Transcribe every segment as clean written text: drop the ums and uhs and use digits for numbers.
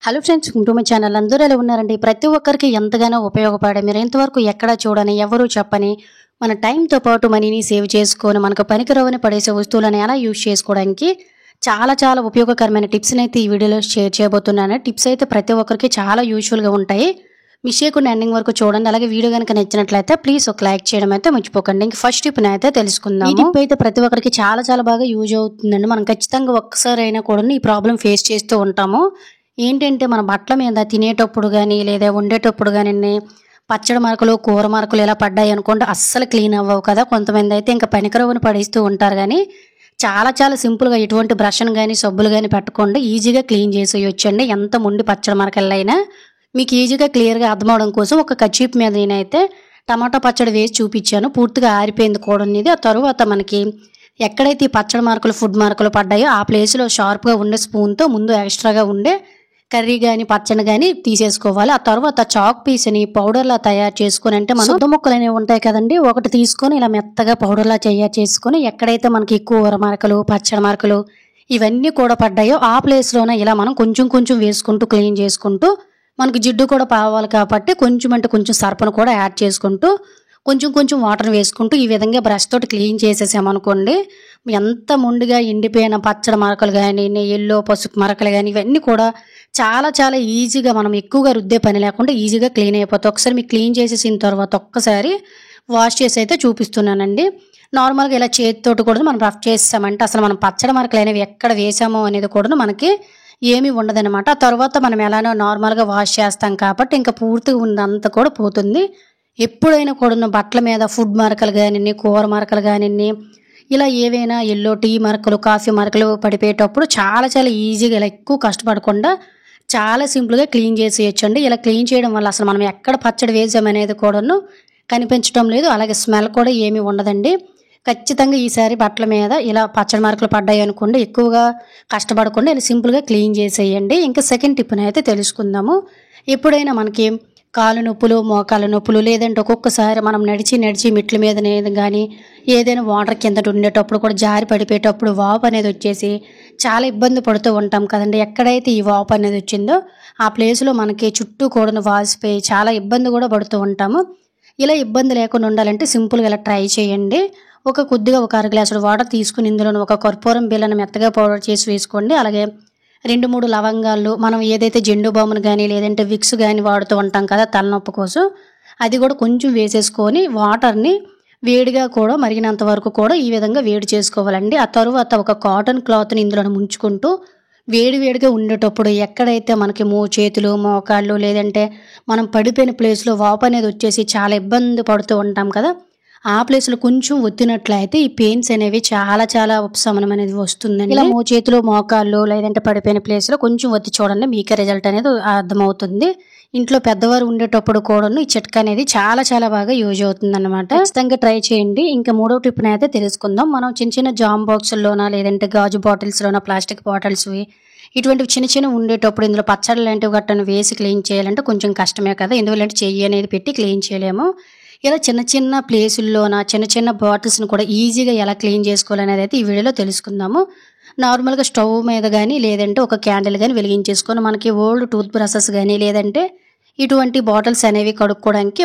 Hello friends, welcome to my channel. అందరూ ఎలా ఉన్నారండి? ప్రతి ఒక్కరికి ఎంతగానో ఉపయోగపడే, మీరు ఇంతవరకు ఎక్కడా చూడని, ఎవరు చెప్పని, మన టైంతో పాటు మనీని సేవ్ చేసుకొని మనకు పనికిరావని పడేసే వస్తువులను ఎలా యూజ్ చేసుకోవడానికి చాలా ఉపయోగకరమైన టిప్స్ని అయితే ఈ వీడియోలో షేర్ చేయబోతున్నాను. టిప్స్ అయితే ప్రతి ఒక్కరికి చాలా యూజ్ఫుల్గా ఉంటాయి. మిస్ చేయకుండా ఎండింగ్ వరకు చూడండి. అలాగే వీడియో కనుక నచ్చినట్లయితే ప్లీజ్ ఒక లైక్ చేయడం అయితే మర్చిపోకండి. ఇంక ఫస్ట్ టిప్ని అయితే తెలుసుకుందాం. ఈ టిప్ అయితే ప్రతి ఒక్కరికి చాలా బాగా యూజ్ అవుతుందండి. మనం ఖచ్చితంగా ఒక్కసారి అయినా కూడా ఈ ప్రాబ్లం ఫేస్ చేస్తూ ఉంటాము. ఏంటంటే మన బట్టల మీద తినేటప్పుడు కానీ లేదా వండేటప్పుడు కానీ పచ్చడి మరకలు, కూర మరకలు ఇలా పడ్డాయి అనుకోండి, అస్సలు క్లీన్ అవ్వవు కదా. కొంతమంది అయితే ఇంకా పనికిరవని పడేస్తూ ఉంటారు. కానీ చాలా సింపుల్గా ఎటువంటి బ్రష్ను కానీ సబ్బులు కానీ పెట్టకుండా ఈజీగా క్లీన్ చేసేయొచ్చండి. ఎంత ముండి పచ్చడి మరకలైనా మీకు ఈజీగా క్లియర్గా అర్థమవడం కోసం ఒక కర్చీప్ మీద నేనైతే టమాటా పచ్చడి వేసి చూపించాను. పూర్తిగా ఆరిపోయింది కూడా ఇది. ఆ తరువాత మనకి ఎక్కడైతే ఈ పచ్చడి మరకలు, ఫుడ్ మరకలు పడ్డాయో ఆ ప్లేస్లో షార్ప్గా ఉండే స్పూన్తో ముందు ఎక్స్ట్రాగా ఉండే కర్రీ కానీ పచ్చడి కానీ తీసేసుకోవాలి. ఆ తర్వాత చాక్ పీస్ని పౌడర్లా తయారు చేసుకుని, అంటే మన శుద్ధ ముక్కలు అనేవి ఉంటాయి కదండి, ఒకటి తీసుకొని ఇలా మెత్తగా పౌడర్లా తయారు చేసుకుని ఎక్కడైతే మనకి కూర మరకలు, పచ్చడి మరకలు ఇవన్నీ కూడా పడ్డాయో ఆ ప్లేస్లోనే ఇలా మనం కొంచెం వేసుకుంటూ క్లీన్ చేసుకుంటూ, మనకి జిడ్డు కూడా పోవాలి కాబట్టి కొంచెం సర్పను కూడా యాడ్ చేసుకుంటూ కొంచెం వాటర్ వేసుకుంటూ ఈ విధంగా బ్రష్ తోటి క్లీన్ చేసేసామనుకోండి, ఎంత ముందుగా ఎండిపోయిన పచ్చడి మరకలు కానీ, ఎల్లో పసుపు మరకలు కానీ ఇవన్నీ కూడా చాలా ఈజీగా మనం ఎక్కువగా రుద్దే పని లేకుండా ఈజీగా క్లీన్ అయిపోతాయి. ఒకసారి మీకు క్లీన్ చేసేసిన తర్వాత ఒక్కసారి వాష్ చేసి అయితే చూపిస్తున్నానండి. నార్మల్గా ఇలా చేతితోటి కూడా మనం రఫ్ చేసామంటే అసలు మనం పచ్చడి మరకలు అనేవి ఎక్కడ వేసామో అనేది కూడా మనకి ఏమీ ఉండదన్నమాట. ఆ తర్వాత మనం ఎలానో నార్మల్గా వాష్ చేస్తాం కాబట్టి ఇంకా పూర్తిగా ఉన్నంత కూడా పోతుంది. ఎప్పుడైనా కూడా బట్టల మీద ఫుడ్ మరకలు కానీ, కూర మరకలు కానీ, ఇలా ఏవైనా ఎల్లో టీ మరకలు, కాఫీ మరకలు పడిపోయేటప్పుడు చాలా ఈజీగా ఇలా ఎక్కువ కష్టపడకుండా చాలా సింపుల్గా క్లీన్ చేసేయచ్చండి. ఇలా క్లీన్ చేయడం వల్ల అసలు మనం ఎక్కడ పచ్చడి వేసామనేది కూడాను కనిపించడం లేదు. అలాగే స్మెల్ కూడా ఏమీ ఉండదండి. ఖచ్చితంగా ఈసారి బట్టల మీద ఇలా పచ్చడి మరకలు పడ్డాయి అనుకోండి, ఎక్కువగా కష్టపడకుండా ఇలా సింపుల్గా క్లీన్ చేసేయండి. ఇంకా సెకండ్ టిప్ని అయితే తెలుసుకుందాము. ఎప్పుడైనా మనకి కాలు నొప్పులు, మోకాళ్ళ నొప్పులు, లేదంటే ఒక్కొక్కసారి మనం నడిచి మెట్ల మీద కానీ ఏదైనా వాటర్ కింద ఉండేటప్పుడు కూడా జారి పడిపోయేటప్పుడు వాపు అనేది వచ్చేసి చాలా ఇబ్బంది పడుతూ ఉంటాం కదండి. ఎక్కడైతే ఈ వాపు అనేది వచ్చిందో ఆ ప్లేస్లో మనకి చుట్టూ కూడా వాసిపోయి చాలా ఇబ్బంది కూడా పడుతూ ఉంటాము. ఇలా ఇబ్బంది లేకుండా ఉండాలంటే సింపుల్గా ఇలా ట్రై చేయండి. కొద్దిగా ఒక అర గ్లాసుడు వాటర్ తీసుకుని ఇందులో ఒక కర్పూరం బిళ్ళను మెత్తగా పౌడర్ చేసి వేసుకోండి. అలాగే 2-3 లవంగాలు, మనం ఏదైతే జెండు బామును కానీ లేదంటే విక్స్ కానీ వాడుతూ ఉంటాం కదా తలనొప్పి కోసం, అది కూడా కొంచెం వేసేసుకొని వాటర్ని వేడిగా కూడా మరిగినంత వరకు కూడా ఈ విధంగా వేడి చేసుకోవాలండి. ఆ తరువాత ఒక కాటన్ క్లాత్ని ఇందులో ముంచుకుంటూ వేడిగా ఉండేటప్పుడు ఎక్కడైతే మనకి చేతులు, మోకాళ్ళు లేదంటే మనం పడిపోయిన ప్లేస్లో వాపు అనేది వచ్చేసి చాలా ఇబ్బంది పడుతూ ఉంటాం కదా, ఆ ప్లేస్లో కొంచెం ఒత్తినట్లయితే ఈ పెయిన్స్ అనేవి చాలా ఉపశమనం అనేది వస్తుందండి. ఇలా చేతులు, మోకాళ్ళు లేదంటే పడిపోయిన ప్లేస్లో కొంచెం ఒత్తి చూడండి, మీకే రిజల్ట్ అనేది అర్థమవుతుంది. ఇంట్లో పెద్దవారు ఉండేటప్పుడు కూడా ఈ చిట్కా అనేది చాలా బాగా యూజ్ అవుతుంది అనమాట. ఖచ్చితంగా ట్రై చేయండి. ఇంకా మూడో టిప్ని అయితే తెలుసుకుందాం. మనం చిన్న జామ్ బాక్సుల్లోనా లేదంటే గాజు బాటిల్స్లోనా, ప్లాస్టిక్ బాటిల్స్ ఇటువంటివి చిన్న ఉండేటప్పుడు ఇందులో పచ్చడి లాంటివి గట్టను వేసి క్లీన్ చేయాలంటే కొంచెం కష్టమే కదా, ఎందుకంటే చెయ్యి అనేది పెట్టి క్లీన్ చేయలేము. ఇలా చిన్న ప్లేసుల్లోన చిన్న బాటిల్స్ని కూడా ఈజీగా ఎలా క్లీన్ చేసుకోవాలనేది అయితే ఈ వీడియోలో తెలుసుకుందాము. నార్మల్గా స్టవ్ మీద కానీ లేదంటే ఒక క్యాండిల్ కానీ వెలిగించేసుకొని మనకి ఓల్డ్ టూత్ బ్రషెస్ కానీ లేదంటే ఇటువంటి బాటిల్స్ అనేవి కడుక్కోవడానికి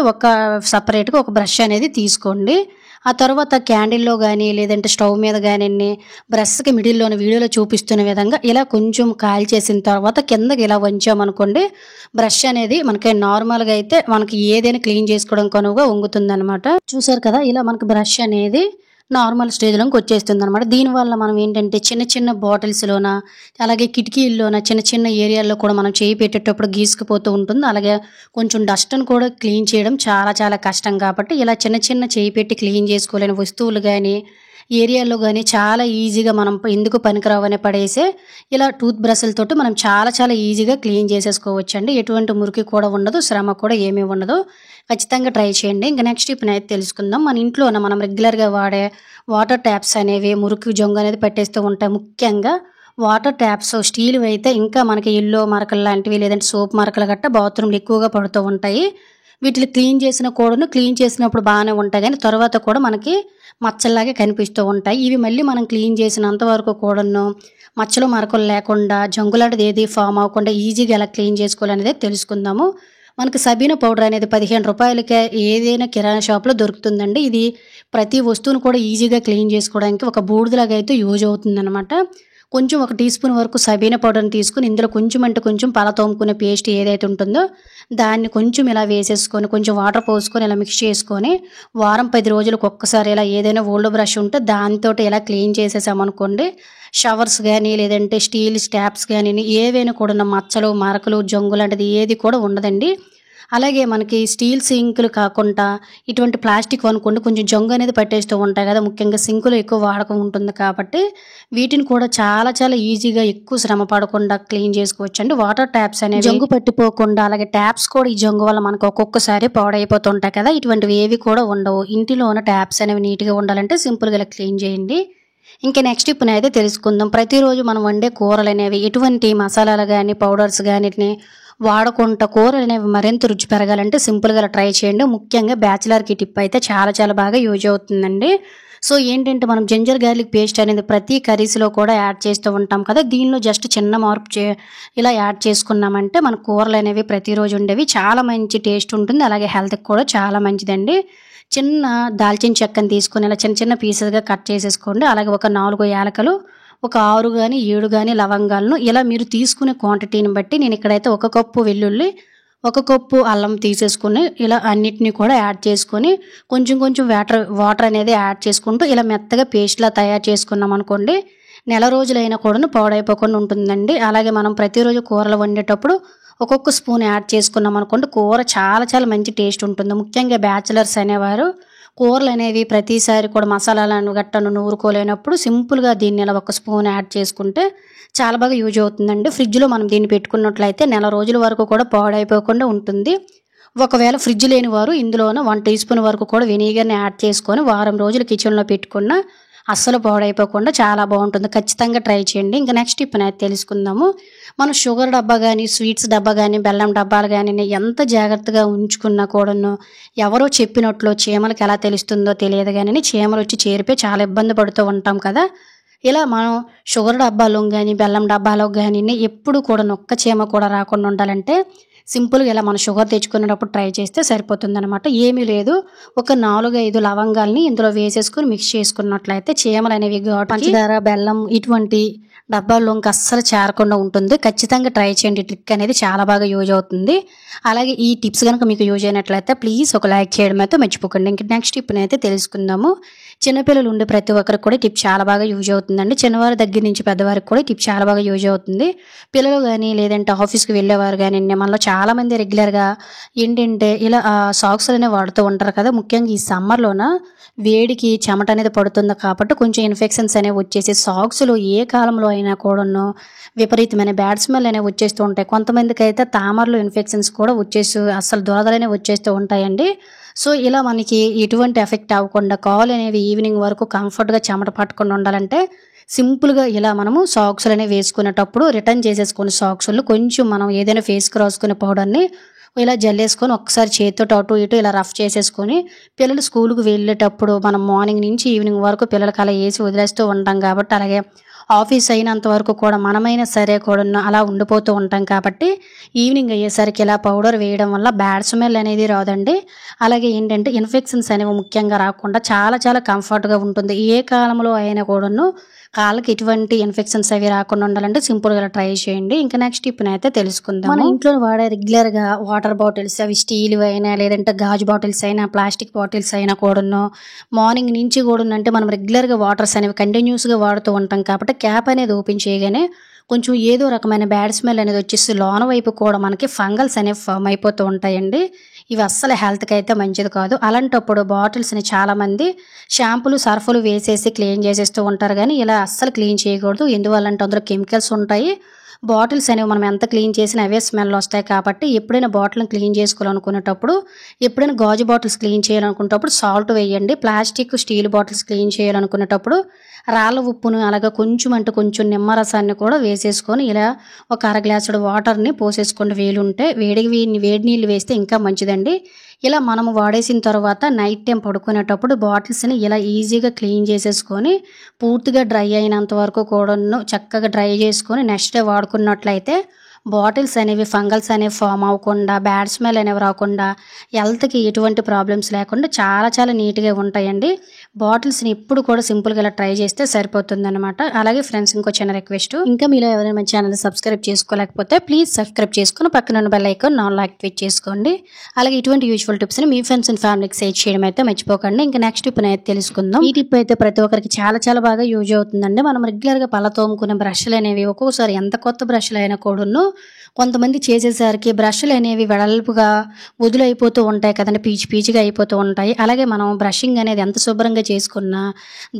సపరేట్గా ఒక బ్రష్ అనేది తీసుకోండి. ఆ తర్వాత క్యాండిల్లో కానీ లేదంటే స్టవ్ మీద కానీ బ్రష్కి మిడిల్లోని వీడియోలో చూపిస్తున్న విధంగా ఇలా కొంచెం కాల్ చేసిన తర్వాత కిందకి ఇలా వంచామనుకోండి, బ్రష్ అనేది మనకి నార్మల్గా అయితే మనకి ఏదైనా క్లీన్ చేసుకోవడం కనుక వంగుతుంది అనమాట. చూసారు కదా, ఇలా మనకి బ్రష్ అనేది నార్మల్ స్టేజ్లోకి వచ్చేస్తుంది అనమాట. దీనివల్ల మనం ఏంటంటే చిన్న బాటిల్స్లోన అలాగే కిటికీల్లోన చిన్న ఏరియాల్లో కూడా మనం చేయి పెట్టేటప్పుడు గీసుకుపోతూ ఉంటుంది. అలాగే కొంచెం డస్ట్ని కూడా క్లీన్ చేయడం చాలా కష్టం కాబట్టి ఇలా చిన్న చేయి పెట్టి క్లీన్ చేసుకోలేని వస్తువులు కానీ ఏరియాలో కానీ చాలా ఈజీగా మనం ఎందుకు పనికిరావని పడేసే ఇలా టూత్ బ్రష్లతోటి మనం చాలా ఈజీగా క్లీన్ చేసేసుకోవచ్చండి. ఎటువంటి మురికి కూడా ఉండదు, శ్రమ కూడా ఏమీ ఉండదు. ఖచ్చితంగా ట్రై చేయండి. ఇంకా నెక్స్ట్ టిప్ని అయితే తెలుసుకుందాం. మన ఇంట్లోన మనం రెగ్యులర్గా వాడే వాటర్ ట్యాప్స్ అనేవి మురికి జొంగ అనేది పెట్టేస్తూ ఉంటాయి. ముఖ్యంగా వాటర్ ట్యాప్స్ స్టీల్ అయితే ఇంకా మనకి ఎల్లో మరకలు లాంటివి లేదంటే సోప్ మరకలు గట్ట బాత్రూమ్లు ఎక్కువగా పడుతూ ఉంటాయి. వీటిని క్లీన్ చేసినప్పుడు బాగానే ఉంటాయి, కానీ తర్వాత కూడా మనకి మచ్చల్లాగే కనిపిస్తూ ఉంటాయి. ఇవి మళ్ళీ మనం క్లీన్ చేసినంత వరకు కూడాను మచ్చలు మరకలు లేకుండా జంగులాంటిది ఏది ఫామ్ అవ్వకుండా ఈజీగా ఎలా క్లీన్ చేసుకోవాలనేది తెలుసుకుందాము. మనకు సబీనా పౌడర్ అనేది ₹15కే ఏదైనా కిరాణా షాప్‌లో దొరుకుతుందండి. ఇది ప్రతి వస్తువును కూడా ఈజీగా క్లీన్ చేసుకోవడానికి ఒక బూడిదలాగా అయితే యూజ్ అవుతుందనమాట. కొంచెం ఒక టీ స్పూన్ వరకు సబీనా పౌడర్‌ని తీసుకొని ఇందులో కొంచెం అంటే కొంచెం పల తోముకునే పేస్ట్ ఏదైతే ఉంటుందో దాన్ని కొంచెం ఇలా వేసేసుకొని కొంచెం వాటర్ పోసుకొని ఇలా మిక్స్ చేసుకొని వారం 10 రోజులకు ఒక్కసారి ఇలా ఏదైనా ఓల్డ్ బ్రష్ ఉంటే దానితోటి ఇలా క్లీన్ చేసేసామనుకోండి, షవర్స్ గానీ లేదంటే స్టీల్ ట్యాప్స్ గానీ ఏవైనా కూడా మచ్చలు, మరకలు, జంగు లాంటిది ఏది కూడా ఉండదండి. అలాగే మనకి స్టీల్ సింకులు కాకుండా ఇటువంటి ప్లాస్టిక్ అనుకోండి కొంచెం జంగు అనేది పట్టేస్తూ ఉంటాయి కదా! ముఖ్యంగా సింకులు ఎక్కువ వాడకం ఉంటుంది కాబట్టి వీటిని కూడా చాలా చాలా ఈజీగా ఎక్కువ శ్రమ పడకుండా క్లీన్ చేసుకోవచ్చండి. వాటర్ ట్యాప్స్ అనేవి జంగు పట్టిపోకుండా అలాగే ట్యాప్స్ కూడా ఈ జంగు వల్ల మనకు ఒక్కొక్కసారి పాడైపోతుంటాయి కదా! ఇటువంటివి ఏవి కూడా ఉండవు. ఇంటిలో ఉన్న ట్యాప్స్ అనేవి నీట్‌గా ఉండాలంటే సింపుల్‌గా ఇలా క్లీన్ చేయండి. ఇంకా నెక్స్ట్ టిప్‌నైతే తెలుసుకుందాం. ప్రతిరోజు మనం వండే కూరలనేవి ఎటువంటి మసాలాలు గానీ, పౌడర్స్ గానిటిని వాడకుండా కూరలనేవి మరింత రుచి పెరగాలంటే సింపుల్‌గా ఇలా ట్రై చేయండి. ముఖ్యంగా బ్యాచిలర్‌కి టిప్ అయితే చాలా చాలా బాగా యూజ్ అవుతుందండి. సో ఏంటంటే మనం జింజర్ గార్లిక్ పేస్ట్ అనేది ప్రతి కర్రీస్‌లో కూడా యాడ్ చేస్తూ ఉంటాం కదా! దీనిలో జస్ట్ చిన్న మార్పు ఇలా యాడ్ చేసుకున్నామంటే మన కూరలనేవి ప్రతిరోజు ఉండేవి చాలా మంచి టేస్ట్ ఉంటుంది. అలాగే హెల్త్‌కి కూడా చాలా మంచిదండి. చిన్న దాల్చిన చెక్కని తీసుకొని ఇలా చిన్న చిన్న పీసెస్‌గా కట్ చేసేసుకోండి. అలాగే ఒక 4 యాలకులు, ఒక 6 గాని, 7 గాని లవంగాలను ఇలా మీరు తీసుకునే క్వాంటిటీని బట్టి నేను ఇక్కడైతే 1 కప్పు వెల్లుల్లి, 1 కప్పు అల్లం తీసేసుకొని ఇలా అన్నిటిని కూడా యాడ్ చేసుకొని కొంచెం కొంచెం వాటర్ అనేది యాడ్ చేసుకుంటూ ఇలా మెత్తగా పేస్ట్‌లా తయారు చేసుకున్నామనుకోండి, నెల రోజులైనా కూడాను పాడైపోకుండా ఉంటుందండి. అలాగే మనం ప్రతిరోజు కూరలు వండేటప్పుడు ఒక్కొక్క స్పూన్ యాడ్ చేసుకున్నామనుకోండి కూర చాలా చాలా మంచి టేస్ట్ ఉంటుంది. ముఖ్యంగా బ్యాచిలర్స్ అనేవారు కూరలనేవి ప్రతిసారి కూడా మసాలాలను గట్టను నూరుకోలేనప్పుడు సింపుల్‌గా దీన్ని ఇలా ఒక స్పూన్ యాడ్ చేసుకుంటే చాలా బాగా యూజ్ అవుతుందండి. ఫ్రిడ్జ్‌లో మనం దీన్ని పెట్టుకున్నట్లయితే నెల రోజుల వరకు కూడా పాడైపోకుండా ఉంటుంది. ఒకవేళ ఫ్రిడ్జ్ లేని వారు ఇందులోన 1 టీ స్పూన్ వరకు కూడా వెనిగర్‌ని యాడ్ చేసుకొని వారం రోజులు కిచెన్‌లో పెట్టుకున్న అస్సలు పాడైపోకుండా చాలా బాగుంటుంది. ఖచ్చితంగా ట్రై చేయండి. ఇంకా నెక్స్ట్ టిప్‌నైతే తెలుసుకుందాము. మనం షుగర్ డబ్బా గానీ, స్వీట్స్ డబ్బా గానీ, బెల్లం డబ్బాలు గానీ ఎంత జాగ్రత్తగా ఉంచుకున్నా కూడాను ఎవరో చెప్పినట్లు చీమలకి ఎలా తెలుస్తుందో తెలియదు గానీ చీమలొచ్చి చేరిపోయి చాలా ఇబ్బంది పడుతూ ఉంటాం కదా! ఇలా మనం షుగర్ డబ్బాలో గానీ, బెల్లం డబ్బాలో గానీ ఎప్పుడు కూడా ఒక్క చీమ కూడా రాకుండా ఉండాలంటే సింపుల్‌గా ఇలా మనం షుగర్ తెచ్చుకునేటప్పుడు ట్రై చేస్తే సరిపోతుందనమాట. ఏమీ లేదు. ఒక 4, 5 లవంగాల్ని ఇందులో వేసేసుకొని మిక్స్ చేసుకున్నట్లయితే చీమలనేవి పంచదార, బెల్లం ఇటువంటి డబ్బాల్లోకి అస్సలు చేరకుండా ఉంటుంది. ఖచ్చితంగా ట్రై చేయండి. ట్రిక్ అనేది చాలా బాగా యూజ్ అవుతుంది. అలాగే ఈ టిప్స్ గనుక మీకు యూజ్ అయినట్లయితే ప్లీజ్ ఒక లైక్ చేయడం అయితే మర్చిపోకండి. ఇంక నెక్స్ట్ టిప్‌నైతే తెలుసుకుందాము. చిన్నపిల్లలు ఉండే ప్రతి ఒక్కరికి కూడా టిప్ చాలా బాగా యూజ్ అవుతుందండి. చిన్నవారి దగ్గర నుంచి పెద్దవారికి కూడా టిప్ చాలా బాగా యూజ్ అవుతుంది. పిల్లలు గానీ లేదంటే ఆఫీస్‌కి వెళ్ళేవారు గానీ మనలో చాలామంది రెగ్యులర్‌గా ఏంటంటే ఇలా సాక్స్ అనేవి వాడుతూ ఉంటారు కదా! ముఖ్యంగా ఈ సమ్మర్‌లోన వేడికి చెమట అనేది పడుతుంది కాబట్టి కొంచెం ఇన్ఫెక్షన్స్ అనేవి వచ్చేసి సాక్స్‌లో ఏ కాలంలో అయినా కూడాను విపరీతమైన బ్యాడ్ స్మెల్ అనేవి వచ్చేస్తూ ఉంటాయి. కొంతమందికైతే తామరలో ఇన్ఫెక్షన్స్ కూడా అస్సలు దురదలనేవి వచ్చేస్తూ ఉంటాయండి. సో ఇలా మనకి ఎటువంటి ఎఫెక్ట్ అవ్వకుండా కాళ్ళు అనేవి ఈవినింగ్ వరకు కంఫర్ట్‌గా చెమట పట్టకుండా ఉండాలంటే సింపుల్‌గా ఇలా మనము సాక్స్‌లనేవి వేసుకునేటప్పుడు రిటర్న్ చేసేసుకొని సాక్సులు కొంచెం మనం ఏదైనా ఫేస్‌కి రాసుకునే పౌడర్‌ని ఇలా జల్లేసుకొని ఒక్కసారి చేత్తోటి అటు ఇటు ఇలా రఫ్ చేసేసుకొని పిల్లలు స్కూల్‌కి వెళ్ళేటప్పుడు మనం మార్నింగ్ నుంచి ఈవినింగ్ వరకు పిల్లలకి అలా ఏసి వదిలేస్తూ ఉంటాం కాబట్టి అలాగే ఆఫీస్ అయినంత వరకు కూడా మనమైనా సరే కూడాను అలా ఉండిపోతూ ఉంటాం కాబట్టి ఈవినింగ్ అయ్యేసరికి ఇలా పౌడర్ వేయడం వల్ల బ్యాడ్ స్మెల్ అనేది రాదండి. అలాగే ఏంటంటే ఇన్ఫెక్షన్స్ అనేవి ముఖ్యంగా రాకుండా చాలా చాలా కంఫర్ట్‌గా ఉంటుంది. ఏ కాలంలో అయినా కూడాను కాళ్ళకి ఎటువంటి ఇన్ఫెక్షన్స్ అవి రాకుండా ఉండాలంటే సింపుల్‌గా ఇలా ట్రై చేయండి. ఇంకా నెక్స్ట్ టిప్‌నైతే తెలుసుకుందాం. మన ఇంట్లో వాడే రెగ్యులర్‌గా వాటర్ బాటిల్స్ అవి స్టీల్‌వి అయినా లేదంటే గాజు బాటిల్స్ అయినా ప్లాస్టిక్ బాటిల్స్ అయినా కూడాను మార్నింగ్ నుంచి కూడాను అంటే మనం రెగ్యులర్‌గా వాటర్స్ అనేవి కంటిన్యూస్‌గా వాడుతూ ఉంటాం కాబట్టి క్యాప్ అనేది ఓపెన్ చేయగానే కొంచెం ఏదో రకమైన బ్యాడ్ స్మెల్ అనేది వచ్చేసి లోన వైపు కూడా మనకి ఫంగల్స్ అనేవి ఫామ్ అయిపోతూ ఉంటాయండి. ఇవి అస్సలు హెల్త్‌కి అయితే మంచిది కాదు. అలాంటప్పుడు బాటిల్స్‌ని చాలామంది షాంపూలు, సర్ఫులు వేసేసి క్లీన్ చేసేస్తూ ఉంటారు గానీ ఇలా అస్సలు క్లీన్ చేయకూడదు. ఎందువల్లంటే అందులో కెమికల్స్ ఉంటాయి. బాటిల్స్ అనేవి మనం ఎంత క్లీన్ చేసినా అవే స్మెల్ వస్తాయి కాబట్టి ఎప్పుడైనా బాటిల్‌ని క్లీన్ చేసుకోవాలనుకునేటప్పుడు, ఎప్పుడైనా గాజు బాటిల్స్ క్లీన్ చేయాలనుకునేటప్పుడు సాల్ట్ వేయండి. ప్లాస్టిక్, స్టీల్ బాటిల్స్ క్లీన్ చేయాలనుకునేటప్పుడు రాళ్ళ ఉప్పును అలాగే కొంచెం అంటే కొంచెం నిమ్మరసాన్ని కూడా వేసేసుకొని ఇలా ఒక అర గ్లాసుడు వాటర్‌ని పోసేసుకోండి వీలుంటే. వేడి నీళ్ళు వేస్తే ఇంకా మంచిదండి. ఇలా మనము వాడేసిన తర్వాత నైట్ టైం పడుకునేటప్పుడు బాటిల్స్ని ఇలా ఈజీగా క్లీన్ చేసేసుకొని పూర్తిగా డ్రై అయినంత వరకు కూడాను చక్కగా డ్రై చేసుకొని నెక్స్ట్ డే వాడుకున్నట్లయితే బాటిల్స్ అనేవి ఫంగల్స్ అనేవి ఫామ్ అవ్వకుండా బ్యాడ్ స్మెల్ అనేవి రాకుండా హెల్త్కి ఎటువంటి ప్రాబ్లమ్స్ లేకుండా చాలా చాలా నీట్గా ఉంటాయండి. బాటిల్స్ని ఎప్పుడు కూడా సింపుల్గా ఇలా ట్రై చేస్తే సరిపోతుంది అనమాట. అలాగే ఫ్రెండ్స్, ఇంకో చిన్న రిక్వెస్ట్, ఇంకా మీలో ఎవరైనా మన ఛానల్ సబ్స్క్రైబ్ చేసుకోలేకపోతే ప్లీజ్ సబ్స్క్రైబ్ చేసుకుని పక్కన ఉన్న బెల్ ఐకాన్ ఆల్ యాక్టివేట్ చేసుకోండి. అలాగే ఇటువంటి యూజ్ఫుల్ టిప్స్ని మీ ఫ్రెండ్స్ అండ్ ఫ్యామిలీకి షేర్ చేయడం అయితే మర్చిపోకండి. ఇంకా నెక్స్ట్ టిప్ అయితే తెలుసుకుందాం. ఈ టిప్ అయితే ప్రతి ఒక్కరికి చాలా చాలా బాగా యూజ్ అవుతుందండి. మనం రెగ్యులర్గా పళ్ళ తోముకునే బ్రష్లు అనేవి ఒక్కొక్కసారి ఎంత కొత్త బ్రష్లు అయినా కూడాను కొంతమంది చేసేసరికి బ్రష్లు అనేవి వెడల్పుగా వదులైపోతూ ఉంటాయి కదండి, పీచు పీచుగా అయిపోతూ ఉంటాయి. అలాగే మనం బ్రషింగ్ అనేది ఎంత శుభ్రంగా చేసుకున్నా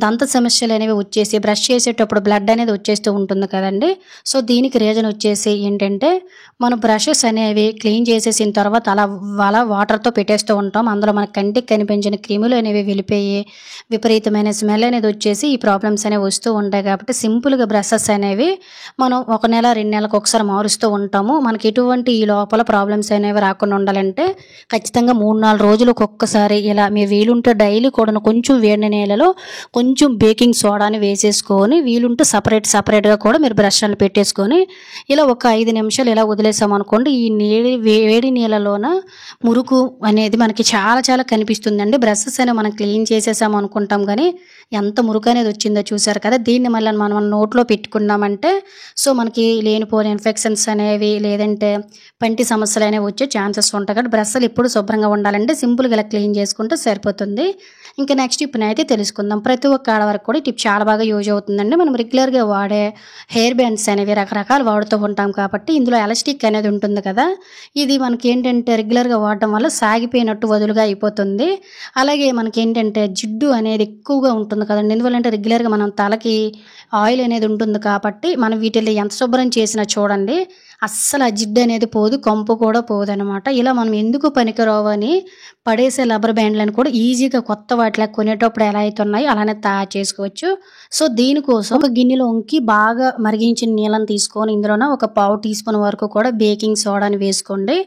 దంత సమస్యలు అనేవి వచ్చేసి బ్రష్ చేసేటప్పుడు బ్లడ్ అనేది వచ్చేస్తూ ఉంటుంది కదండి. సో దీనికి రీజన్ వచ్చేసి ఏంటంటే మనం బ్రషెస్ అనేవి క్లీన్ చేసేసిన తర్వాత అలా వాటర్తో పెట్టేస్తూ ఉంటాం. అందులో మన కంటికి కనిపించిన క్రిములు అనేవి వెళ్ళిపోయి విపరీతమైన స్మెల్ అనేది వచ్చేసి ఈ ప్రాబ్లమ్స్ అనేవి వస్తూ ఉంటాయి. కాబట్టి సింపుల్గా బ్రషెస్ అనేవి మనం 1 నెల 2 నెలలకు ఒకసారి మారుస్తూ ఉంటాము. మనకి ఎటువంటి ఈ లోపల ప్రాబ్లమ్స్ అనేవి రాకుండా ఉండాలంటే ఖచ్చితంగా 3-4 రోజులకు ఒక్కసారి ఇలా మీ వీలుంటే డైలీ కూడా కొంచెం వేడి నీళ్ళలో కొంచెం బేకింగ్ సోడాని వేసేసుకొని వీలుంటే సపరేట్గా కూడా మీరు బ్రష్లు పెట్టేసుకొని ఇలా ఒక 5 నిమిషాలు ఇలా వదిలేసామనుకోండి, ఈ వేడి నీళ్ళలోన మురుకు అనేది మనకి చాలా చాలా కనిపిస్తుందండి. బ్రషెస్ అనేవి మనం క్లీన్ చేసేసాము అనుకుంటాం కానీ ఎంత మురుకు అనేది వచ్చిందో చూసారు కదా. దీన్ని మళ్ళీ మనం నోట్లో పెట్టుకున్నామంటే సో మనకి లేనిపోని ఇన్ఫెక్షన్స్ అనేవి లేదంటే పంటి సమస్యలు అనేవి వచ్చే ఛాన్సెస్ ఉంటాయి. కాబట్టి బ్రష్లు ఎప్పుడు శుభ్రంగా ఉండాలంటే సింపుల్గా ఇలా క్లీన్ చేసుకుంటే సరిపోతుంది. ఇంకా నెక్స్ట్ టిప్ని అయితే తెలుసుకుందాం. ప్రతి ఒక్క ఆడవారికి కూడా ఈ టిప్ చాలా బాగా యూజ్ అవుతుందండి. మనం రెగ్యులర్గా వాడే హెయిర్ బ్యాండ్స్ అనేవి రకరకాలు వాడుతూ ఉంటాం కాబట్టి ఇందులో ఎలాస్టిక్ అనేది ఉంటుంది కదా. ఇది మనకి ఏంటంటే రెగ్యులర్గా వాడటం వల్ల సాగిపోయినట్టు వదులుగా అయిపోతుంది. అలాగే మనకి ఏంటంటే జిడ్డు అనేది ఎక్కువగా ఉంటుంది కదండి. ఎందువల్లంటే రెగ్యులర్గా మనం తలకి ఆయిల్ అనేది ఉంటుంది కాబట్టి మనం వీటిల్లో ఎంత శుభ్రం చేసినా చూడండి అస్సలు ఆ జిడ్డు అనేది పోదు, కంపు కూడా పోదనమాట. ఇలా మనం ఎందుకు పనికిరావని పడేసే రబ్బర్ బ్యాండ్లను కూడా ఈజీగా కొత్త వాటిలా కొనేటప్పుడు ఎలా అయితే ఉన్నాయో అలానే తయారు చేసుకోవచ్చు. సో దీనికోసం ఒక గిన్నెలో వంకి బాగా మరిగించిన నీళ్ళని తీసుకొని ఇందులోన ఒక 1/2 టీ స్పూన్ వరకు కూడా బేకింగ్ సోడాని వేసుకోండి.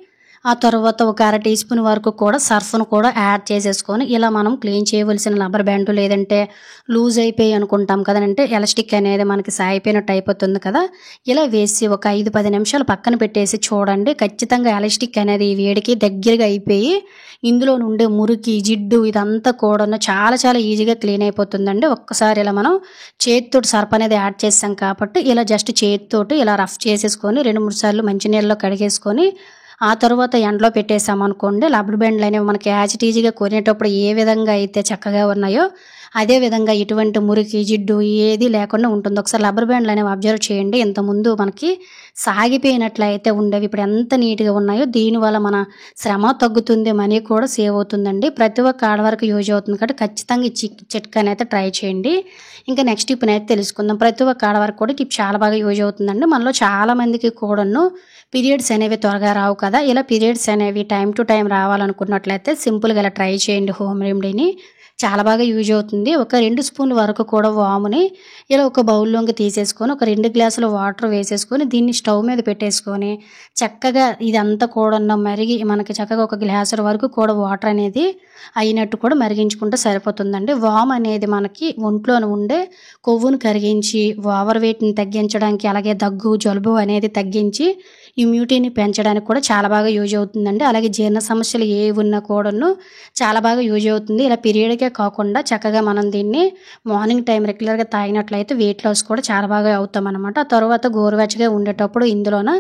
ఆ తర్వాత ఒక 1/2 టీ స్పూన్ వరకు కూడా సర్ఫ్ను కూడా యాడ్ చేసేసుకొని ఇలా మనం క్లీన్ చేయవలసిన రబ్బర్ బ్యాండ్ లేదంటే లూజ్ అయిపోయి అనుకుంటాం కదంటే ఎలాస్టిక్ అనేది మనకి సాగిపోయినట్టు అయిపోతుంది కదా. ఇలా వేసి ఒక 5-10 నిమిషాలు పక్కన పెట్టేసి చూడండి, ఖచ్చితంగా ఎలాస్టిక్ అనేది ఈ వేడికి దగ్గరగా అయిపోయి ఇందులో నుండే మురికి జిడ్డు ఇదంతా కూడా చాలా చాలా ఈజీగా క్లీన్ అయిపోతుందండి. ఒక్కసారి ఇలా మనం చేతితోటి సర్ఫ్ అనేది యాడ్ చేసాం కాబట్టి ఇలా జస్ట్ చేతితోటి ఇలా రఫ్ చేసేసుకొని 2-3 సార్లు మంచినీళ్ళలో కడిగేసుకొని ఆ తర్వాత ఎండలో పెట్టేసామనుకోండి రబ్బర్ బ్యాండ్లు అనేవి మనకి యాజిటీజీగా కొనేటప్పుడు ఏ విధంగా అయితే చక్కగా ఉన్నాయో అదే విధంగా ఎటువంటి మురికి జిడ్డు ఏది లేకుండా ఉంటుంది. ఒకసారి రబ్బర్ బ్యాండ్లు అనేవి అబ్జర్వ్ చేయండి. ఇంతకుముందు మనకి సాగిపోయినట్లయితే ఉండేవి ఇప్పుడు ఎంత నీట్గా ఉన్నాయో. దీనివల్ల మన శ్రమ తగ్గుతుంది, మనీ కూడా సేవ్ అవుతుందండి. ప్రతి ఒక్క ఆడవారికి యూజ్ అవుతుంది కాబట్టి ఖచ్చితంగా ఈ చిట్కాని అయితే ట్రై చేయండి. ఇంకా నెక్స్ట్ టిప్ని అయితే తెలుసుకుందాం. ప్రతి ఒక్క ఆడవారికి కూడా టిప్ చాలా బాగా యూజ్ అవుతుందండి. మనలో చాలా మందికి కూడాను పీరియడ్స్ అనేవి త్వరగా రావు కదా. ఇలా పీరియడ్స్ అనేవి టైం టు టైం రావాలనుకున్నట్లయితే సింపుల్గా ఇలా ట్రై చేయండి. హోమ్ రెమెడీని చాలా బాగా యూజ్ అవుతుంది. ఒక 2 స్పూన్ల వరకు కూడా వాముని ఇలా ఒక బౌల్లోకి తీసేసుకొని ఒక 2 గ్లాసుల వాటర్ వేసేసుకొని దీన్ని స్టవ్ మీద పెట్టేసుకొని చక్కగా ఇదంతా కూడా మరిగి మనకి చక్కగా ఒక గ్లాసుల వరకు కూడా వాటర్ అనేది అయినట్టు కూడా మరిగించుకుంటే సరిపోతుందండి. వాము అనేది మనకి ఒంట్లోనే ఉండే కొవ్వును కరిగించి ఓవర్ వెయిట్ని తగ్గించడానికి అలాగే దగ్గు జలుబు అనేది తగ్గించి ఇమ్యూనిటీని పెంచడానికి కూడా చాలా బాగా యూజ్ అవుతుందండి. అలాగే జీర్ణ సమస్యలు ఏ ఉన్నా కూడాను చాలా బాగా యూజ్ అవుతుంది. ఇలా పీరియడ్కే కాకుండా చక్కగా మనం దీన్ని మార్నింగ్ టైం రెగ్యులర్గా తాగినట్లయితే వెయిట్ లాస్ కూడా చాలా బాగా అవుతాం అనమాట. ఆ తర్వాత గోరువెచ్చగా ఉండేటప్పుడు ఇందులోన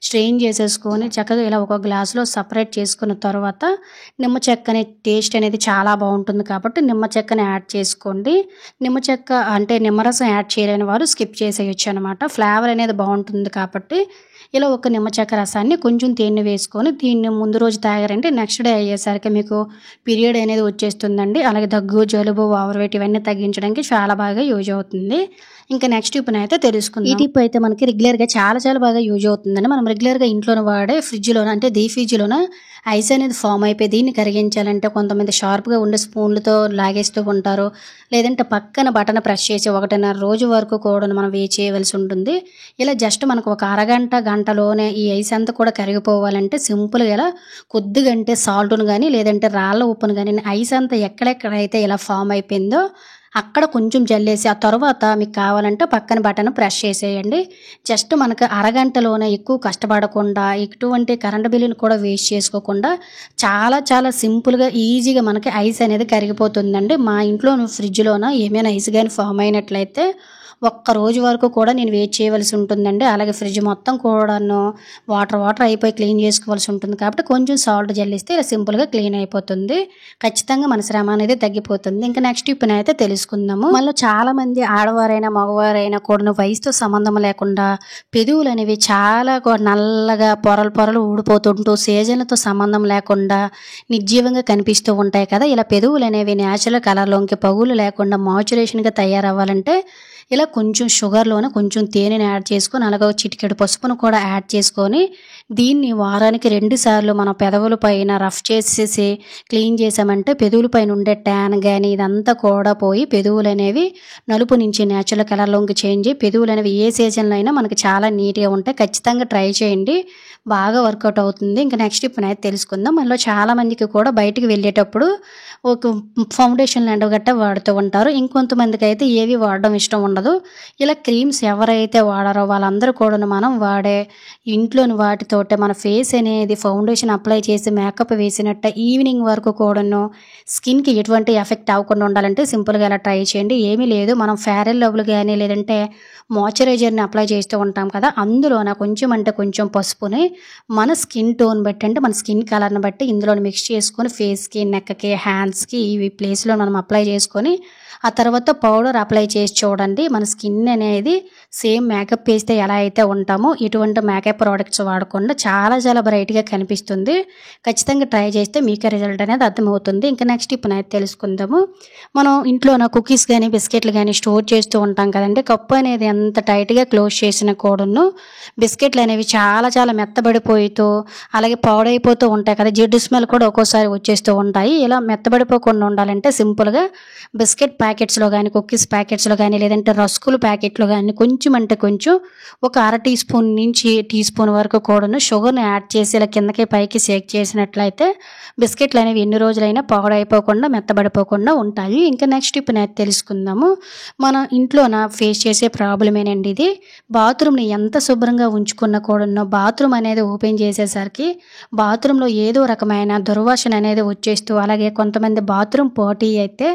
స్ట్రెయిన్ చేసేసుకొని చక్కగా ఇలా ఒక గ్లాసులో సపరేట్ చేసుకున్న తర్వాత నిమ్మ చెక్క అనే టేస్ట్ అనేది చాలా బాగుంటుంది కాబట్టి నిమ్మ చెక్కని యాడ్ చేసుకోండి. నిమ్మ చెక్క అంటే నిమ్మరసం యాడ్ చేయలేని వారు స్కిప్ చేసేయచ్చు అనమాట. ఫ్లేవర్ అనేది బాగుంటుంది కాబట్టి ఇలా ఒక నిమ్మ చెక్క రసాన్ని కొంచెం తేనె వేసుకొని దీన్ని ముందు రోజు తాగారంటే నెక్స్ట్ డే అయ్యేసరికి మీకు పీరియడ్ అనేది వచ్చేస్తుందండి. అలాగే దగ్గు జలుబు ఓవర్ వెయిట్ ఇవన్నీ తగ్గించడానికి చాలా బాగా యూజ్ అవుతుంది. ఇంకా నెక్స్ట్ టిప్ని అయితే తెలుసుకుందాం. ఈ టిప్ అయితే మనకి రెగ్యులర్గా చాలా చాలా బాగా యూజ్ అవుతుందండి. మనం రెగ్యులర్గా ఇంట్లోనే వాడే ఫ్రిడ్జ్లోన అంటే డీ ఫ్రిడ్జ్లోన ఐస్ అనేది ఫామ్ అయిపోయి దీన్ని కరిగించాలంటే కొంతమంది షార్ప్గా ఉండే స్పూన్లతో లాగేస్తూ ఉంటారు. లేదంటే పక్కన బటన్ ప్రెస్ చేసి 1.5 రోజు వరకు కూడా మనం వేచి చేయవలసి ఉంటుంది. ఇలా జస్ట్ మనకు ఒక అరగంట గంట అరగంటలోనే ఈ ఐస్ అంతా కూడా కరిగిపోవాలంటే సింపుల్‌గా ఇలా కొద్దిగా అంటే సాల్ట్‌ని గానీ, లేదంటే రాళ్ళ ఉప్పును గానీ, ఐస్ అంతా ఎక్కడెక్కడైతే ఇలా ఫార్మ్ అయిపోయిందో అక్కడ కొంచెం జల్లేసి, ఆ తరువాత మీకు కావాలంటే పక్కన బటన్ ప్రెస్ చేసేయండి. జస్ట్ మనకు అరగంటలోనే ఎక్కువ కష్టపడకుండా, ఎటువంటి కరెంట్ బిల్లుని కూడా వేస్ట్ చేసుకోకుండా చాలా చాలా సింపుల్‌గా, ఈజీగా మనకి ఐస్ అనేది కరిగిపోతుందండి. మా ఇంట్లోను ఫ్రిడ్జ్‌లోన ఏమైనా ఐస్ గాని ఫార్మ్ అయినట్లయితే ఒక్క రోజు వరకు కూడా నేను వెయిట్ చేయవలసి ఉంటుందండి. అలాగే ఫ్రిడ్జ్ మొత్తం కూడాను వాటర్ అయిపోయి క్లీన్ చేసుకోవాల్సి ఉంటుంది. కాబట్టి కొంచెం సాల్ట్ జల్లిస్తే ఇలా సింపుల్‌గా క్లీన్ అయిపోతుంది. ఖచ్చితంగా మన శ్రమ అనేది తగ్గిపోతుంది. ఇంకా నెక్స్ట్ టిప్‌నైతే తెలుసుకుందాము. మనలో చాలామంది ఆడవారైనా, మగవారైనా కూడాను వయసుతో సంబంధం లేకుండా పెదవులనేవి చాలా నల్లగా పొరలు పొరలు ఊడిపోతుంటూ సీజన్‌లతో సంబంధం లేకుండా నిర్జీవంగా కనిపిస్తూ ఉంటాయి కదా! ఇలా పెదవులనేవి నేచురల్ కలర్‌లోకి పగులు లేకుండా మాయిశ్చరైజేషన్‌గా తయారవ్వాలంటే ఇలా కొంచెం షుగర్‌లోనే కొంచెం తేనెని యాడ్ చేసుకొని, అలాగే ఒక చిటికెడు పసుపును కూడా యాడ్ చేసుకొని, దీన్ని వారానికి 2 సార్లు మన పెదవుల పైన రఫ్ చేసేసి క్లీన్ చేసామంటే పెదవుల పైన ఉండే ట్యాన్ గానీ ఇదంతా కూడా పోయి పెదవులనేవి నలుపు నుంచి నేచురల్ కలర్‌లోకి చేంజ్ అయ్యి పెదవులనేవి ఏ సీజన్‌లో అయినా మనకి చాలా నీట్‌గా ఉంటాయి. ఖచ్చితంగా ట్రై చేయండి. బాగా వర్కౌట్ అవుతుంది. ఇంకా నెక్స్ట్ టిప్‌నైతే తెలుసుకుందాం. మనలో చాలామందికి కూడా బయటికి వెళ్ళేటప్పుడు ఒక ఫౌండేషన్ లాంటివి గట్టా వాడుతూ ఉంటారు. ఇంకొంతమందికైతే ఏవి వాడడం ఇష్టం ఉండదు. ఇలా క్రీమ్స్ ఎవరైతే వాడారో వాళ్ళందరూ కూడాను మనం వాడే ఇంట్లోని వాటితోటే మన ఫేస్ అనేది ఫౌండేషన్ అప్లై చేసి మేకప్ వేసినట్ట ఈవినింగ్ వరకు కూడాను స్కిన్‌కి ఎటువంటి ఎఫెక్ట్ అవ్వకుండా ఉండాలంటే సింపుల్‌గా ఇలా ట్రై చేయండి. ఏమీ లేదు, మనం ఫెయిర్ అండ్ లవ్లీ గానీ లేదంటే మాయిశ్చరైజర్‌ని అప్లై చేస్తూ ఉంటాం కదా! అందులోన కొంచెం అంటే కొంచెం పసుపుని మన స్కిన్ టోన్ బట్టి, అంటే మన స్కిన్ కలర్‌ని బట్టి ఇందులోని మిక్స్ చేసుకొని ఫేస్‌కి, నెక్‌కి, హ్యాండ్స్‌కి ఈ ప్లేస్‌లో మనం అప్లై చేసుకొని, ఆ తర్వాత పౌడర్ అప్లై చేసి చూడండి. మన స్కిన్ అనేది సేమ్ మేకప్ వేస్తే ఎలా అయితే ఉంటామో ఎటువంటి మేకప్ ప్రొడక్ట్స్ వాడకుండా చాలా చాలా బ్రైట్‌గా కనిపిస్తుంది. ఖచ్చితంగా ట్రై చేస్తే మీకే రిజల్ట్ అనేది అర్థమవుతుంది. ఇంకా నెక్స్ట్ టిప్‌నైతే తెలుసుకుందాము. మనం ఇంట్లోన కుకీస్ గానీ, బిస్కెట్‌లు గానీ స్టోర్ చేస్తూ ఉంటాం కదండీ! కప్పు అనేది ఎంత టైట్‌గా క్లోజ్ చేసినా కూడాను బిస్కెట్‌లు అనేవి చాలా చాలా మెత్తబడిపోతూ, అలాగే పాడైపోతూ ఉంటాయి కదా! జిడ్డు స్మెల్ కూడా ఒక్కోసారి వచ్చేస్తూ ఉంటాయి. ఇలా మెత్తబడిపోకుండా ఉండాలంటే సింపుల్‌గా బిస్కెట్ ప్యాకెట్స్‌లో గానీ, కుకీస్ ప్యాకెట్స్‌లో గానీ, లేదంటే రస్కులు ప్యాకెట్‌లో గానీ కొంచెం అంటే కొంచెం ఒక అర టీ స్పూన్ నుంచి టీ స్పూన్ వరకు కూడాను షుగర్‌ని యాడ్ చేసి ఇలా కిందకి పైకి షేక్ చేసినట్లయితే బిస్కెట్‌లు అనేవి ఎన్ని రోజులైనా పాడైపోకుండా, మెత్తబడిపోకుండా ఉంటాయి. ఇంకా నెక్స్ట్ టిప్‌నైతే తెలుసుకుందాము. మన ఇంట్లోన ఫేస్ చేసే ప్రాబ్లమేనండి ఇది. బాత్రూమ్‌ని ఎంత శుభ్రంగా ఉంచుకున్నా కూడాను బాత్రూమ్ అనేది ఓపెన్ చేసేసరికి బాత్రూమ్‌లో ఏదో రకమైన దుర్వాసన అనేది వచ్చేస్తూ, అలాగే కొంతమంది బాత్రూమ్ పాటీ అయితే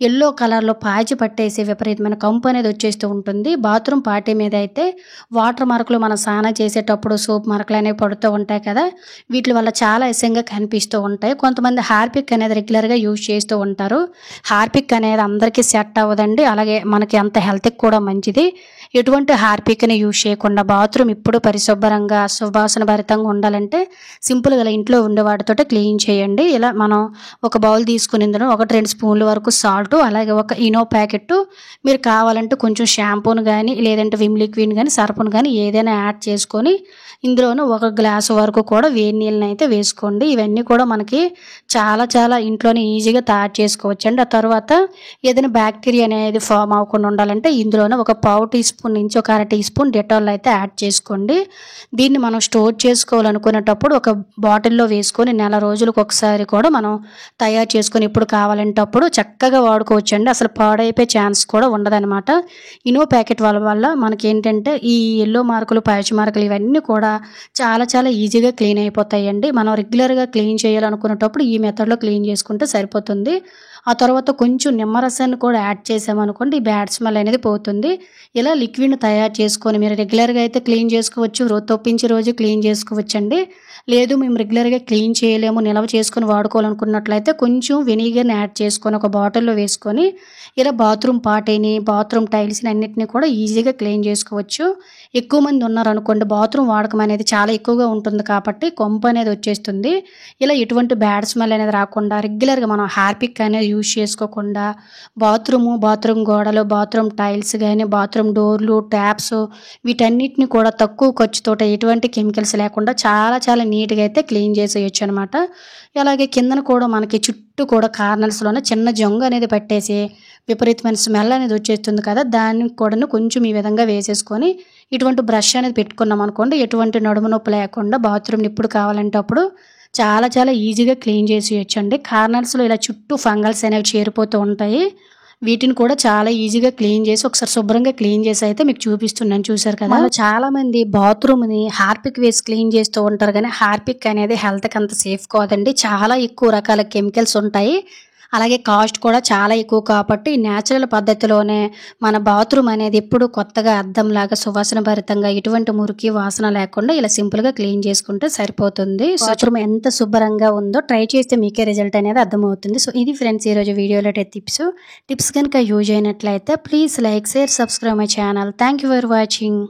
యెల్లో కలర్‌లో పాచి పట్టేసి విపరీతమైన కంపు అనేది వచ్చేస్తూ ఉంటుంది. బాత్రూమ్ పార్టీ మీద అయితే వాటర్ మార్కులు మనం స్నానం చేసేటప్పుడు సోప్ మార్కులు అనేవి పడుతూ ఉంటాయి కదా! వీటి వల్ల చాలా అసహ్యంగా కనిపిస్తూ ఉంటాయి. కొంతమంది హార్పిక్ అనేది రెగ్యులర్‌గా యూజ్ చేస్తూ ఉంటారు. హార్పిక్ అనేది అందరికీ సెట్ అవ్వదండి. అలాగే మనకి అంత హెల్త్‌కి కూడా మంచిది. ఎటువంటి హార్పిక్‌ని యూజ్ చేయకుండా బాత్రూమ్ ఎప్పుడు పరిశుభ్రంగా, సువాసన భరితంగా ఉండాలంటే సింపుల్‌గా ఇలా ఇంట్లో ఉండే వాటితోటే క్లీన్ చేయండి. ఇలా మనం ఒక బౌల్ తీసుకొని ఇందులో 1, 2 స్పూన్ల వరకు సాల్ట్, అలాగే ఒక ఇనో ప్యాకెట్టు, మీరు కావాలంటే కొంచెం షాంపూని గానీ, లేదంటే విమ్ లిక్విడ్‌ని గానీ, సర్ఫ్‌ని గానీ ఏదైనా యాడ్ చేసుకొని ఇందులోను 1 గ్లాసు వరకు కూడా వేడి నీళ్ళనైతే వేసుకోండి. ఇవన్నీ కూడా మనకి చాలా చాలా ఇంట్లోనే ఈజీగా తయారు చేసుకోవచ్చండి. ఆ తర్వాత ఏదైనా బ్యాక్టీరియా అనేది ఫార్మ్ అవ్వకుండా ఉండాలంటే ఇందులోనే ఒక పావు టీ స్పూన్ నుంచి ఒక అర టీ స్పూన్ డెటాల్ అయితే యాడ్ చేసుకోండి. దీన్ని మనం స్టోర్ చేసుకోవాలనుకునేటప్పుడు ఒక బాటిల్‌లో వేసుకొని నెల రోజులకు ఒకసారి కూడా మనం తయారు చేసుకొని ఎప్పుడు కావాలంటే అప్పుడు చక్కగా వాడుకోవచ్చండి. అసలు పాడైపోయే ఛాన్స్ కూడా ఉండదనమాట. ఇనో ప్యాకెట్ వల్ల మనకేంటంటే ఈ యెల్లో మార్కులు, ప్యాచ్ మార్కులు ఇవన్నీ కూడా చాలా చాలా ఈజీగా క్లీన్ అయిపోతాయండి. మనం రెగ్యులర్‌గా క్లీన్ చేయాలనుకునేటప్పుడు ఈ మెథడ్‌లో క్లీన్ చేసుకుంటే సరిపోతుంది. ఆ తర్వాత కొంచెం నిమ్మరసాన్ని కూడా యాడ్ చేసామనుకోండి ఈ బ్యాడ్ స్మెల్ అనేది పోతుంది. ఇలా లిక్విడ్‌ని తయారు చేసుకొని మీరు రెగ్యులర్‌గా అయితే క్లీన్ చేసుకోవచ్చు. తప్పించి రోజు క్లీన్ చేసుకోవచ్చండి. లేదు మేము రెగ్యులర్‌గా క్లీన్ చేయలేము, నిల్వ చేసుకొని వాడుకోవాలనుకున్నట్లయితే కొంచెం వెనిగర్‌ని యాడ్ చేసుకొని ఒక బాటిల్‌లో వేసుకొని ఇలా బాత్రూమ్ పార్టీని, బాత్రూమ్ టైల్స్‌ని అన్నిటిని కూడా ఈజీగా క్లీన్ చేసుకోవచ్చు. ఎక్కువ మంది ఉన్నారనుకోండి బాత్రూమ్ వాడకం అనేది చాలా ఎక్కువగా ఉంటుంది కాబట్టి కొంపు అనేది వచ్చేస్తుంది. ఇలా ఎటువంటి బ్యాడ్ స్మెల్ అనేది రాకుండా రెగ్యులర్‌గా మనం హార్పిక్ అనేది యూజ్ చేసుకోకుండా బాత్రూమ్ గోడలు, బాత్రూమ్ టైల్స్ గానీ, బాత్రూమ్ డోర్లు, ట్యాప్స్ వీటన్నిటిని కూడా తక్కువ ఖర్చుతోటి ఎటువంటి కెమికల్స్ లేకుండా చాలా చాలా నీట్‌గా అయితే క్లీన్ చేసేయొచ్చనమాట. అలాగే కిందన కూడా మనకి చుట్టూ కూడా కార్నర్స్‌లోనే చిన్న జంగు అనేది పట్టేసి విపరీతమైన స్మెల్ అనేది వచ్చేస్తుంది కదా! దానికి కూడాను కొంచెం ఈ విధంగా వేసేసుకొని ఇటువంటి బ్రష్ అనేది పెట్టుకున్నామనుకోండి ఎటువంటి నడుము నొప్పి లేకుండా బాత్రూమ్‌ని ఎప్పుడు కావాలంటే అప్పుడు చాలా చాలా ఈజీగా క్లీన్ చేసేయొచ్చండి. కార్నర్స్‌లో ఇలా చుట్టూ ఫంగల్స్ అనేవి చేరిపోతూ ఉంటాయి. వీటిని కూడా చాలా ఈజీగా క్లీన్ చేసి ఒకసారి శుభ్రంగా క్లీన్ చేసి అయితే మీకు చూపిస్తున్నాను చూసారు కదా! మనలో చాలామంది బాత్రూమ్‌ని హార్పిక్ వేసి క్లీన్ చేస్తూ ఉంటారు గానీ హార్పిక్ అనేది హెల్త్‌కి అంత సేఫ్ కాదండి. చాలా ఎక్కువ రకాల కెమికల్స్ ఉంటాయి. అలాగే కాస్ట్ కూడా చాలా ఎక్కువ కాబట్టి నేచురల్ పద్ధతిలోనే మన బాత్రూమ్ అనేది ఎప్పుడు కొత్తగా అద్దంలాగా సువాసన భరితంగా ఎటువంటి మురికి వాసన లేకుండా ఇలా సింపుల్‌గా క్లీన్ చేసుకుంటే సరిపోతుంది. బాత్రూమ్ ఎంత శుభ్రంగా ఉందో ట్రై చేస్తే మీకే రిజల్ట్ అనేది అర్థమవుతుంది. సో ఇది ఫ్రెండ్స్ ఈరోజు వీడియోలో టిప్స్ కనుక యూజ్ అయినట్లయితే please like, share, subscribe my channel. Thank you for watching.